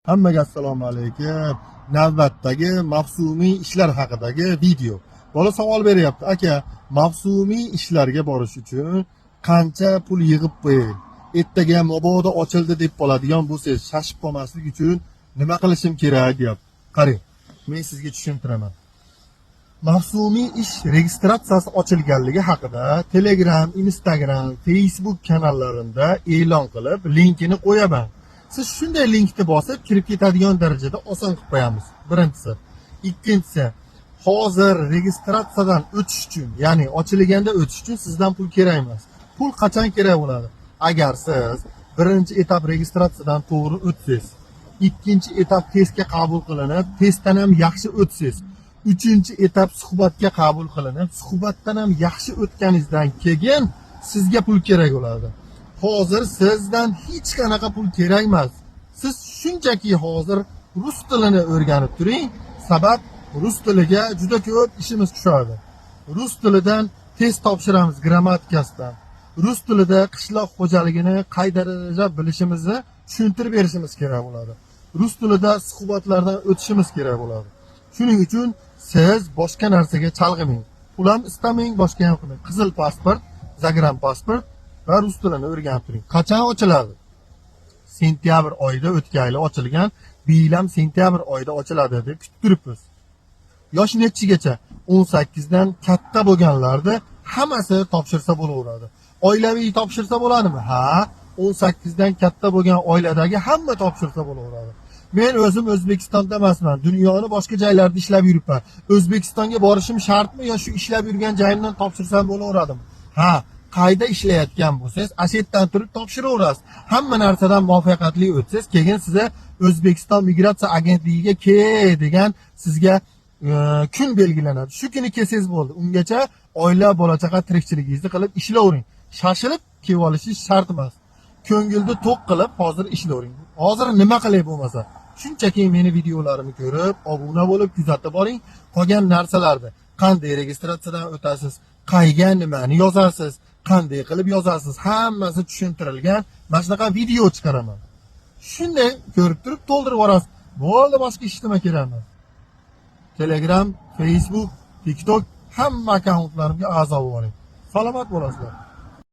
Hammaga assalomu alaykum. Navbatdagi mavsumiy ishlar haqidagi video. Bola savol beryapti. Aka, mavsumiy ishlarga borish uchun qancha pul yig'ib qo'yay? Ertaga mabodo ochildi deb qoladigan bo'lsangiz, shashib qolmaslik uchun nima qilishim kerak deyapti. Qarang, men sizga tushuntiraman. Mavsumiy ish registratsiyasi ochilganligi haqida Telegram, Instagram, Facebook kanallarida e'lon qilib, linkini qo'yaman. Siz shunday linkni bosib kirib ketadigan darajada oson qilib qo'yamiz. Birinchisi. Ikkinchisi, hozir registratsiyadan o'tish uchun, ya'ni ochilganda o'tish uchun sizdan pul kerak emas. Pul qachon kerak bo'ladi? Agar siz birinchi etap registratsiyadan to'g'ri o'tsangiz, ikkinchi etap testga qabul qilinib, testdan ham yaxshi o'tsangiz, uchinchi etap suhbatga qabul qilinib, suhbatdan ham yaxshi o'tganingizdan keyin sizga pul kerak bo'ladi. Hozir sizdan hech qanaqa pul kerak emas. Siz shunchaki hozir rus tilini o'rganib turing. Sabab rus tiliga juda ko'p ishimiz tushadi. Rus tilidan test topshiramiz grammatikasidan. Rus tilida qishloq xo'jaligini qay darajada bilishimizni tushuntirib berishimiz kerak bo'ladi. Rus tilida suhbatlardan o'tishimiz kerak bo'ladi. Shuning uchun siz boshqa narsaga chalg'imang. Pul ham istamang, boshqa ham qilmang. Qizil pasport, zagran pasport va rus tilini o'rganib turing. Qachon ochiladi? Sentyabr oyida o'tgan yil ochilgan, bu yil ham sentyabr oyida ochiladi deb kutib turibmiz. Yosh nechigacha? 18 dan katta bo'lganlarda hammasi topshirsa bo'laveradi. Oilaviy topshirsa bo'ladimi? Ha, 18 dan katta bo'lgan oiladagi hamma topshirsa bo'laveradi. Men o'zim O'zbekistonda emasman, dunyoni boshqa joylarida ishlab yuribman. O'zbekistonga borishim shartmi yo shu ishlab yurgan joyimdan topshirsam bo'laveradimi? Ha, qayda ishlayotgan bo'lsangiz, ashetdan turib topshiraverasiz. Hamma narsadan muvaffaqiyatli o'tsangiz, keyin sizga O'zbekiston migratsiya agentligiga kel degan sizga kun belgilanadi. Shu kuni kelsangiz bo'ldi. Ungacha oila, bola chaqa tirikchiligingizni qilib ishlayvering. Shashilib kelib olishingiz shart emas. Ko'ngilni to'q qilib hozir ishlayvering. Hozir nima qilay bo'lmasa, shunchaki meni videolarimni ko'rib, obuna bo'lib kuzatib boring. Qolgan narsalarni qanday registratsiyadan o'tasiz, qayga nimani yozasiz, qanday qilib yozasiz, hammasi tushuntirilgan mana shunaqa video chiqaraman. Shunday ko'rib turib to'ldirib borasiz. Bo'ldi, boshqa ish nima kerak emas. Telegram, Facebook, TikTok hamma akkauntlarimga a'zo bo'ling. Salomat bo'lasizlar.